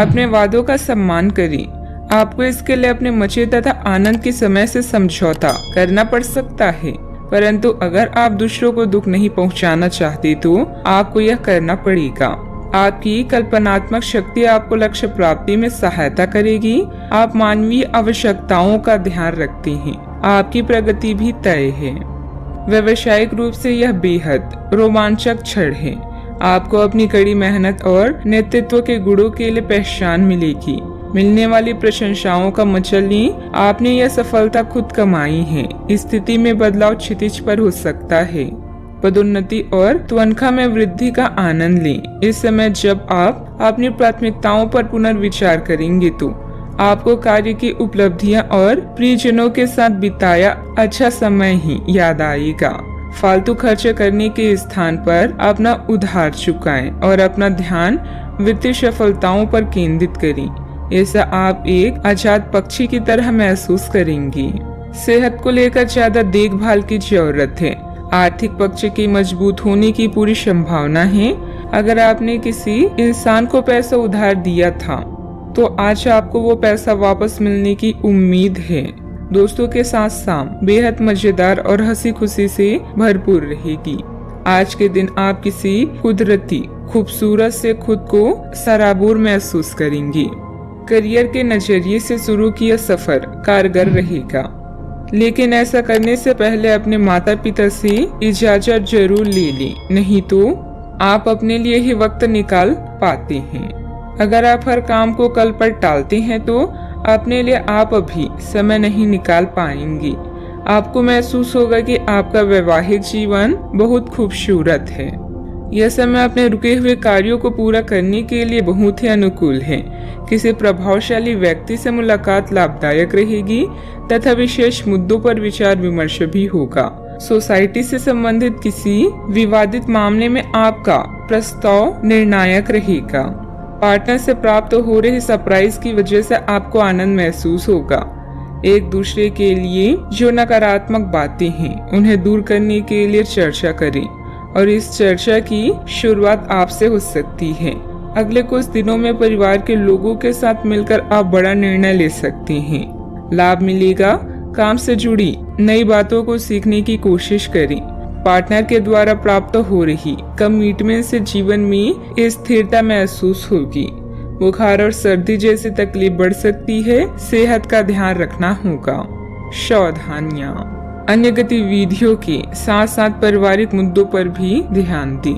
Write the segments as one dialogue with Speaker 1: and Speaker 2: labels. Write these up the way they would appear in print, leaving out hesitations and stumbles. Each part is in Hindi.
Speaker 1: अपने वादों का सम्मान करें। आपको इसके लिए अपने मजे तथा आनंद के समय से समझौता करना पड़ सकता है, परंतु अगर आप दूसरों को दुख नहीं पहुंचाना चाहते तो आपको यह करना पड़ेगा। आपकी कल्पनात्मक शक्ति आपको लक्ष्य प्राप्ति में सहायता करेगी। आप मानवीय आवश्यकताओं का ध्यान रखते हैं। आपकी प्रगति भी तय है। व्यावसायिक रूप से यह बेहद रोमांचक क्षण है। आपको अपनी कड़ी मेहनत और नेतृत्व के गुणों के लिए पहचान मिलेगी। मिलने वाली प्रशंसाओं का मजा लें। आपने यह सफलता खुद कमाई है। स्थिति में बदलाव क्षितिज पर हो सकता है। पदोन्नति और तनख्वाह में वृद्धि का आनंद लें। इस समय जब आप अपनी प्राथमिकताओं पर पुनर्विचार करेंगे तो आपको कार्य की उपलब्धियां और प्रियजनों के साथ बिताया अच्छा समय ही याद आएगा। फालतू खर्च करने के स्थान पर अपना उधार चुकाएं और अपना ध्यान वित्तीय सफलताओं पर केंद्रित करें। ऐसा आप एक आजाद पक्षी की तरह महसूस करेंगे। सेहत को लेकर ज्यादा देखभाल की जरूरत है। आर्थिक पक्ष के मजबूत होने की पूरी संभावना है। अगर आपने किसी इंसान को पैसा उधार दिया था तो आज आपको वो पैसा वापस मिलने की उम्मीद है। दोस्तों के साथ शाम बेहद मजेदार और हंसी खुशी से भरपूर रहेगी। आज के दिन आप किसी कुदरती खूबसूरत से खुद को सराबोर महसूस करेंगे। करियर के नजरिए से शुरू किया सफर कारगर रहेगा, लेकिन ऐसा करने से पहले अपने माता पिता से इजाजत जरूर ले लें, नहीं तो आप अपने लिए ही वक्त निकाल पाते हैं। अगर आप हर काम को कल पर टालते हैं तो अपने लिए आप अभी समय नहीं निकाल पाएंगे। आपको महसूस होगा कि आपका वैवाहिक जीवन बहुत खूबसूरत है। यह समय अपने रुके हुए कार्यों को पूरा करने के लिए बहुत ही अनुकूल है। किसी प्रभावशाली व्यक्ति से मुलाकात लाभदायक रहेगी तथा विशेष मुद्दों पर विचार विमर्श भी होगा। सोसाइटी से संबंधित किसी विवादित मामले में आपका प्रस्ताव निर्णायक रहेगा। पार्टनर से प्राप्त हो रही सरप्राइज की वजह से आपको आनंद महसूस होगा। एक दूसरे के लिए जो नकारात्मक बातें हैं उन्हें दूर करने के लिए चर्चा करें और इस चर्चा की शुरुआत आपसे हो सकती है। अगले कुछ दिनों में परिवार के लोगों के साथ मिलकर आप बड़ा निर्णय ले सकते हैं। लाभ मिलेगा। काम से जुड़ी नई बातों को सीखने की कोशिश करें। पार्टनर के द्वारा प्राप्त हो रही कमिटमेंट से जीवन में स्थिरता महसूस होगी। बुखार और सर्दी जैसी तकलीफ बढ़ सकती है। सेहत का ध्यान रखना होगा। सावधानियां। अन्य गतिविधियों के साथ साथ पारिवारिक मुद्दों पर भी ध्यान दें।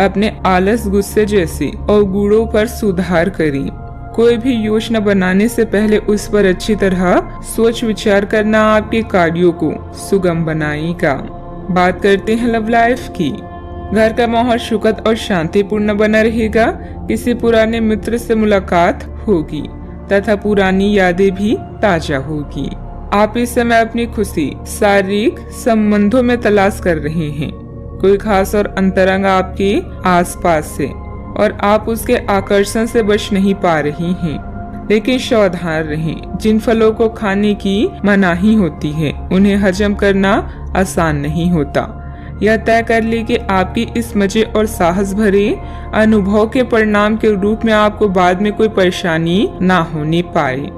Speaker 1: अपने आलस, गुस्से जैसे अवगुणों पर सुधार करें। कोई भी योजना बनाने से पहले उस पर अच्छी तरह सोच विचार करना आपके कार्यों को सुगम बनाएगा। बात करते हैं लव लाइफ की। घर का माहौल सुखद और शांतिपूर्ण बना रहेगा। किसी पुराने मित्र से मुलाकात होगी तथा पुरानी यादें भी ताजा होगी। आप इस समय अपनी खुशी शारीरिक संबंधों में तलाश कर रहे हैं। कोई खास और अंतरंग आपके आसपास है और आप उसके आकर्षण से बच नहीं पा रही हैं। लेकिन सावधान रहें। जिन फलों को खाने की मनाही होती है उन्हें हजम करना आसान नहीं होता। यह तय कर ले कि आपकी इस मजे और साहस भरे अनुभव के परिणाम के रूप में आपको बाद में कोई परेशानी ना होने पाए।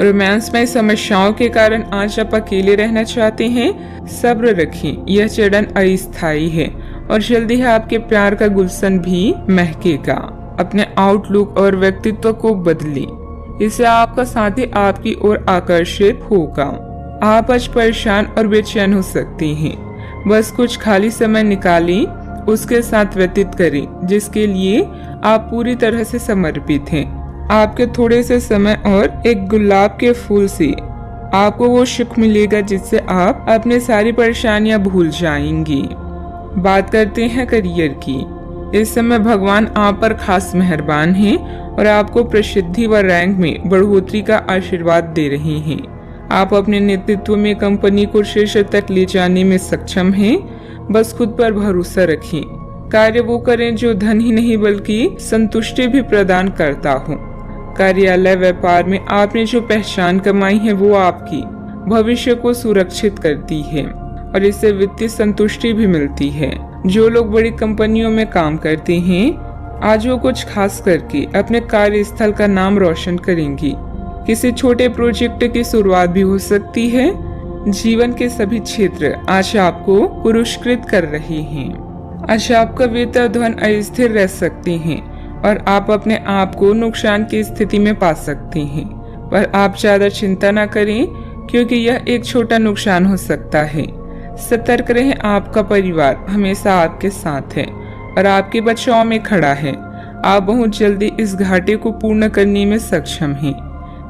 Speaker 1: रोमांस में समस्याओं के कारण आज आप अकेले रहना चाहते हैं। सब्र रखें। यह चरण अस्थायी है और जल्दी ही आपके प्यार का गुलशन भी महकेगा। अपने आउटलुक और व्यक्तित्व को बदलें। इससे आपका साथी आपकी ओर आकर्षित होगा। आप आज परेशान और बेचैन हो सकते हैं। बस कुछ खाली समय निकालें, उसके साथ व्यतीत करें जिसके लिए आप पूरी तरह से समर्पित हैं। आपके थोड़े से समय और एक गुलाब के फूल से आपको वो सुख मिलेगा जिससे आप अपनी सारी परेशानियां भूल जाएंगी। बात करते हैं करियर की। इस समय भगवान आप पर खास मेहरबान हैं और आपको प्रसिद्धि व रैंक में बढ़ोतरी का आशीर्वाद दे रहे हैं। आप अपने नेतृत्व में कंपनी को शीर्ष तक ले जाने में सक्षम हैं। बस खुद पर भरोसा रखें। कार्य वो करें जो धन ही नहीं बल्कि संतुष्टि भी प्रदान करता हो। कार्यालय व्यापार में आपने जो पहचान कमाई है वो आपकी भविष्य को सुरक्षित करती है और इससे वित्तीय संतुष्टि भी मिलती है। जो लोग बड़ी कंपनियों में काम करते हैं आज वो कुछ खास करके अपने कार्यस्थल का नाम रोशन करेंगी। किसी छोटे प्रोजेक्ट की शुरुआत भी हो सकती है। जीवन के सभी क्षेत्र आज आपको पुरस्कृत कर रहे हैं। आज आपका वेतन धन अस्थिर रह सकते हैं और आप अपने आप को नुकसान की स्थिति में पा सकते हैं, पर आप ज्यादा चिंता न करें क्योंकि यह एक छोटा नुकसान हो सकता है। सतर्क रहें, आपका परिवार हमेशा आपके साथ है और आपके बचाव में खड़ा है। आप बहुत जल्दी इस घाटे को पूर्ण करने में सक्षम हैं।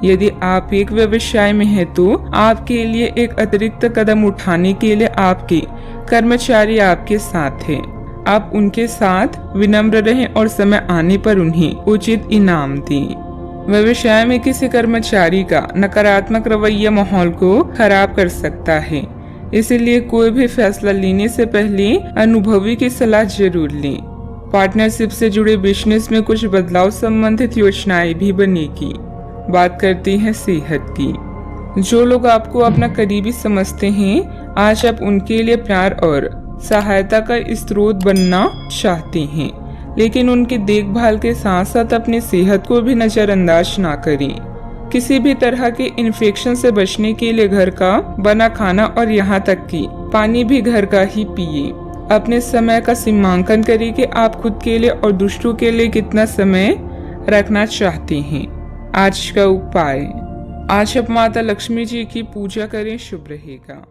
Speaker 1: यदि आप एक व्यवसाय में हैं तो आपके लिए एक अतिरिक्त कदम उठाने के लिए आपके कर्मचारी आपके साथ हैं। आप उनके साथ विनम्र रहें और समय आने पर उन्हें उचित इनाम दें। व्यवसाय में किसी कर्मचारी का नकारात्मक रवैया माहौल को खराब कर सकता है, इसलिए कोई भी फैसला लेने से पहले अनुभवी की सलाह जरूर लें। पार्टनरशिप से जुड़े बिजनेस में कुछ बदलाव संबंधित योजनाएं भी बनेगी। बात करते हैं सेहत की। जो लोग आपको अपना करीबी समझते हैं, आज आप उनके लिए प्यार और सहायता का स्रोत बनना चाहते हैं, लेकिन उनकी देखभाल के साथ साथ अपनी सेहत को भी नजरअंदाज ना करें। किसी भी तरह के इन्फेक्शन से बचने के लिए घर का बना खाना और यहाँ तक कि पानी भी घर का ही पिए। अपने समय का सीमांकन करें कि आप खुद के लिए और दूसरों के लिए कितना समय रखना चाहते हैं। आज का उपाय, आज आप माता लक्ष्मी जी की पूजा करें, शुभ रहेगा।